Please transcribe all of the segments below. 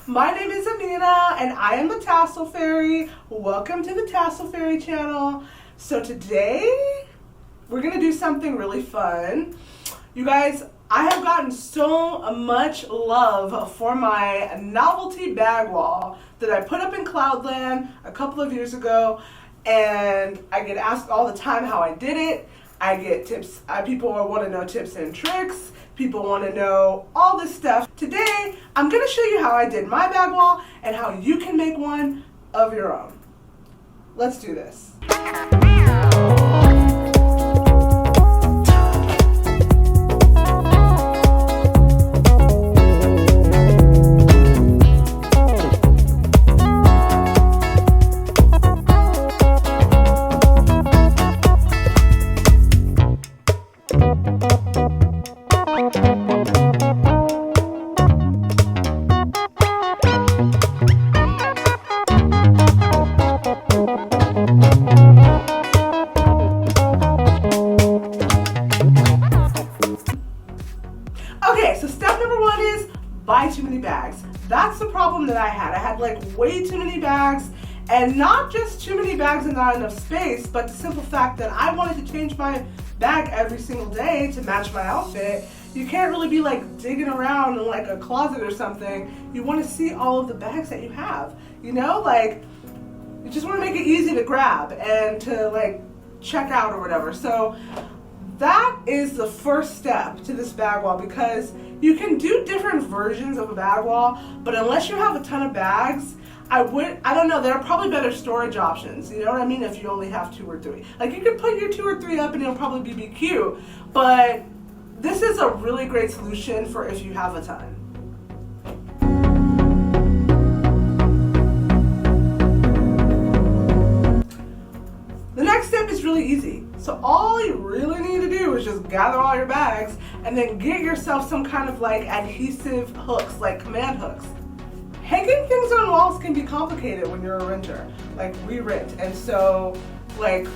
My name is Amina and I am the Tassel Fairy. Welcome to the Tassel Fairy channel. So today we're gonna do something really fun. You guys, I have gotten so much love for my novelty bag wall that I put up in Cloudland a couple of years ago, and I get asked all the time how I did it. I get tips, people want to know tips and tricks. People want to know all this stuff. Today, I'm going to show you how I did my bag wall and how you can make one of your own. Let's do this. Okay, so step number one is buy too many bags. That's the problem that I had. I had like way too many bags, and not just too many bags and not enough space, but the simple fact that I wanted to change my bag every single day to match my outfit. You can't really be like digging around in like a closet or something. You want to see all of the bags that you have, you know, like you just want to make it easy to grab and to like check out or whatever. So that is the first step to this bag wall, because you can do different versions of a bag wall, but unless you have a ton of bags, I don't know, there are probably better storage options, you know what I mean, if you only have 2 or 3. Like you could put your 2 or 3 up and it'll probably be cute, but this is a really great solution for if you have a ton. The next step is really easy. So all you really need to do is just gather all your bags and then get yourself some kind of like adhesive hooks, like command hooks. Hanging things on walls can be complicated when you're a renter, like we rent. And so like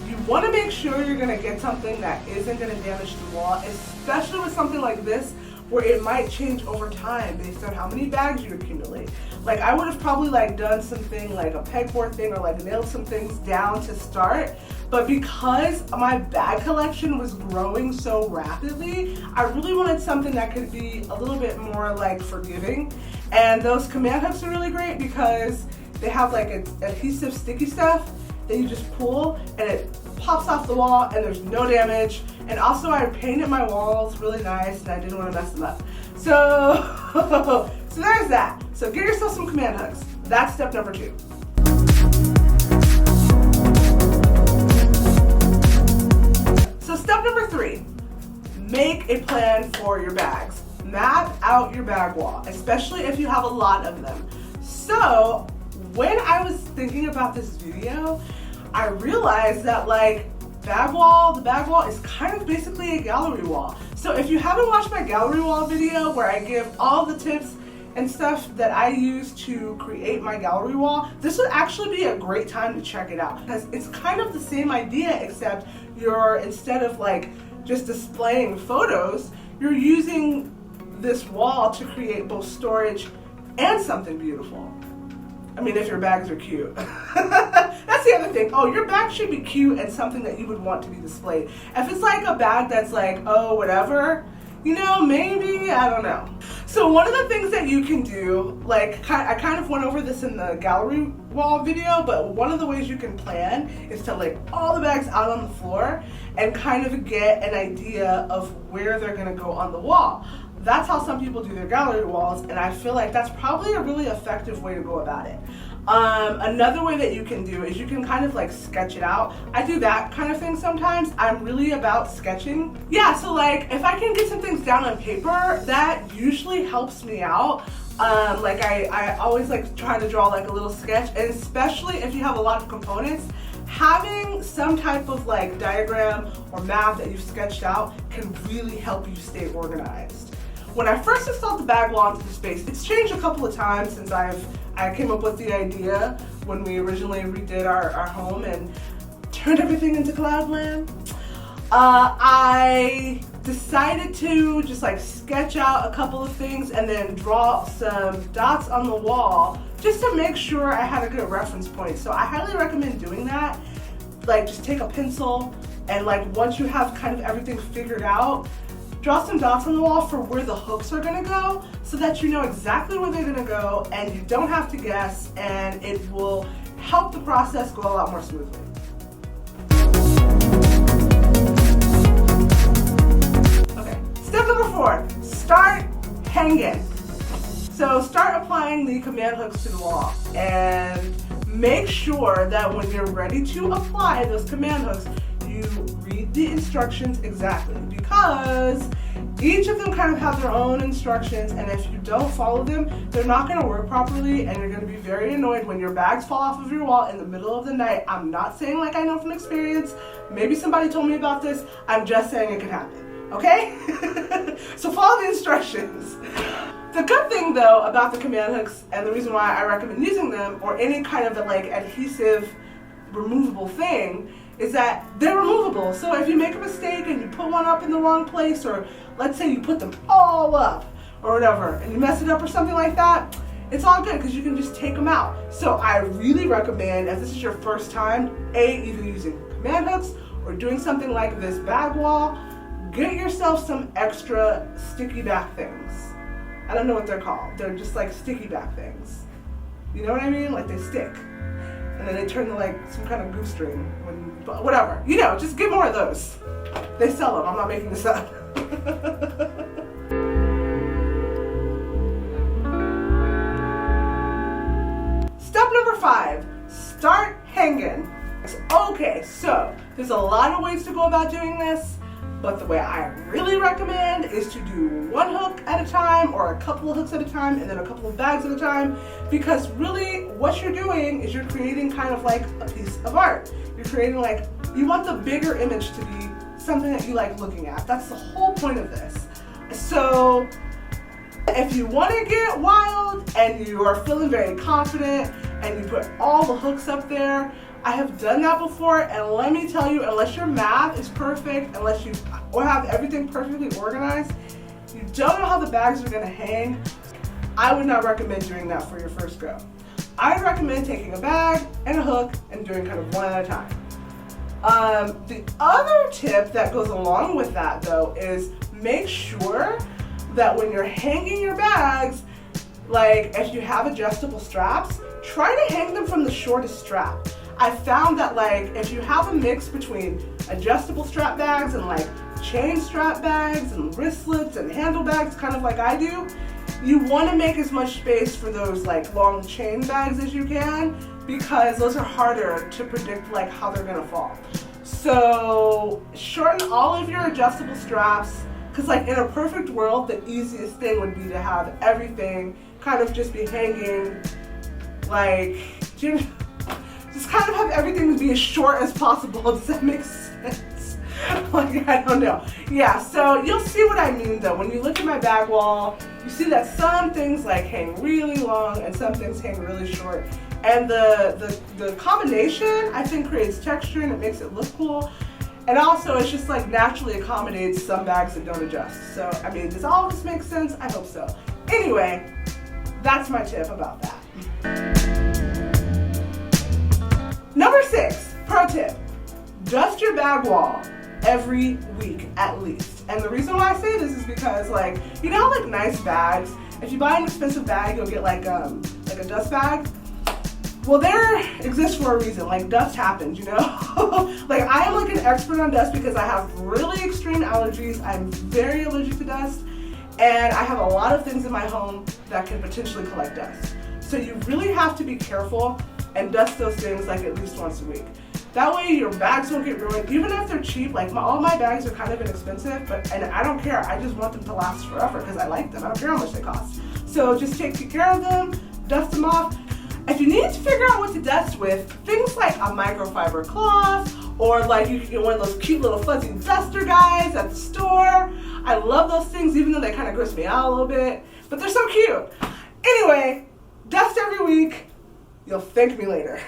you want to make sure you're going to get something that isn't going to damage the wall, especially with something like this where it might change over time based on how many bags you accumulate. Like I would have probably like done something like a pegboard thing or like nailed some things down to start, but because my bag collection was growing so rapidly, I really wanted something that could be a little bit more like forgiving. And those command hooks are really great because they have like adhesive sticky stuff that you just pull and it pops off the wall and there's no damage. And also I painted my walls really nice and I didn't want to mess them up. So, so there's that. So get yourself some command hooks. That's step number 2. So step number 3, make a plan for your bags. Map out your bag wall, especially if you have a lot of them. So when I was thinking about this video, I realized that like the bag wall is kind of basically a gallery wall. So if you haven't watched my gallery wall video where I give all the tips and stuff that I use to create my gallery wall, this would actually be a great time to check it out, because it's kind of the same idea, except instead of like just displaying photos, you're using this wall to create both storage and something beautiful. I mean, if your bags are cute. That's the other thing. Oh, your bag should be cute and something that you would want to be displayed. If it's like a bag that's like, oh, whatever, you know, maybe, I don't know. So one of the things that you can do, like I kind of went over this in the gallery wall video, but one of the ways you can plan is to lay all the bags out on the floor and kind of get an idea of where they're gonna go on the wall. That's how some people do their gallery walls, and I feel like that's probably a really effective way to go about it. Another way that you can do is you can kind of like sketch it out. I do that kind of thing sometimes. I'm really about sketching. Yeah, so like if I can get some things down on paper, that usually helps me out. Like I always like try to draw like a little sketch, and especially if you have a lot of components, having some type of like diagram or map that you've sketched out can really help you stay organized. When I first installed the bag wall into the space, it's changed a couple of times since I came up with the idea when we originally redid our home and turned everything into Cloudland. I decided to just like sketch out a couple of things and then draw some dots on the wall just to make sure I had a good reference point. So I highly recommend doing that. Like just take a pencil and like once you have kind of everything figured out, draw some dots on the wall for where the hooks are gonna go so that you know exactly where they're gonna go and you don't have to guess, and it will help the process go a lot more smoothly. Okay, step number 4, start hanging. So start applying the command hooks to the wall and make sure that when you're ready to apply those command hooks, you read the instructions exactly, because each of them kind of have their own instructions, and if you don't follow them, they're not going to work properly, and you're going to be very annoyed when your bags fall off of your wall in the middle of the night. I'm not saying like I know from experience. Maybe somebody told me about this. I'm just saying it can happen, okay? So follow the instructions. The good thing though about the command hooks, and the reason why I recommend using them, or any kind of like adhesive removable thing, is that they're removable. So if you make a mistake and you put one up in the wrong place, or let's say you put them all up or whatever and you mess it up or something like that, it's all good because you can just take them out. So I really recommend, if this is your first time, either using command hooks or doing something like this bag wall, get yourself some extra sticky back things. I don't know what they're called. They're just like sticky back things. You know what I mean? Like they stick. And then they turn to like some kind of glue string, whatever. You know, just get more of those. They sell them, I'm not making this up. Step number 5, start hanging. Okay, so there's a lot of ways to go about doing this, but the way I really recommend is to do one hook at a time, or a couple of hooks at a time, and then a couple of bags at a time, because really what you're doing is you're creating kind of like a piece of art. You're creating like, you want the bigger image to be something that you like looking at. That's the whole point of this. So if you want to get wild and you are feeling very confident and you put all the hooks up there, I have done that before, and let me tell you, unless your math is perfect, unless you have everything perfectly organized, you don't know how the bags are going to hang, I would not recommend doing that for your first go. I'd recommend taking a bag and a hook and doing kind of one at a time. The other tip that goes along with that though is make sure that when you're hanging your bags, like if you have adjustable straps, try to hang them from the shortest strap. I found that like if you have a mix between adjustable strap bags and like chain strap bags and wristlets and handle bags, kind of like I do, you want to make as much space for those like long chain bags as you can, because those are harder to predict like how they're gonna fall. So shorten all of your adjustable straps, because like in a perfect world, the easiest thing would be to have everything kind of just be hanging like, just kind of have everything be as short as possible. Does that make sense? Like, I don't know. Yeah, so you'll see what I mean though. When you look at my bag wall, you see that some things like hang really long and some things hang really short. And the combination, I think, creates texture and it makes it look cool. And also, it's just like naturally accommodates some bags that don't adjust. So, I mean, does all of this make sense? I hope so. Anyway, that's my tip about that. Number 6, pro tip, dust your bag wall every week at least. And the reason why I say this is because, like, you know how like nice bags, if you buy an expensive bag, you'll get like a dust bag. Well, there exists for a reason. Like, dust happens, you know? Like, I am like an expert on dust because I have really extreme allergies. I'm very allergic to dust, and I have a lot of things in my home that can potentially collect dust. So you really have to be careful and dust those things like at least once a week. That way your bags won't get ruined, even if they're cheap. Like all my bags are kind of inexpensive, and I don't care. I just want them to last forever because I like them. I don't care how much they cost. So just take care of them, dust them off. If you need to figure out what to dust with, things like a microfiber cloth, or like you can get one of those cute little fuzzy duster guys at the store. I love those things, even though they kind of gross me out a little bit, but they're so cute. Anyway, dust every week. You'll thank me later.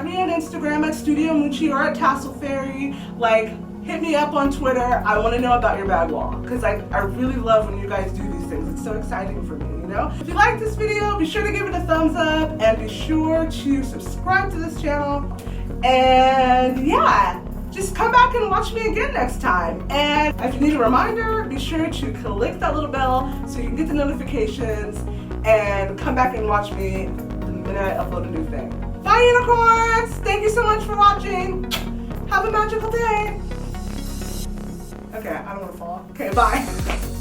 tag me on Instagram at Studio Muchi or at Tassel Fairy. Like, hit me up on Twitter. I want to know about your bag wall because I really love when you guys do these things. It's so exciting for me, you know? If you like this video, be sure to give it a thumbs up and be sure to subscribe to this channel. And yeah, just come back and watch me again next time. And if you need a reminder, be sure to click that little bell so you can get the notifications and come back and watch me the minute I upload a new thing. Bye, unicorns! Thank you so much for watching. Have a magical day. Okay, I don't want to fall. Okay, bye.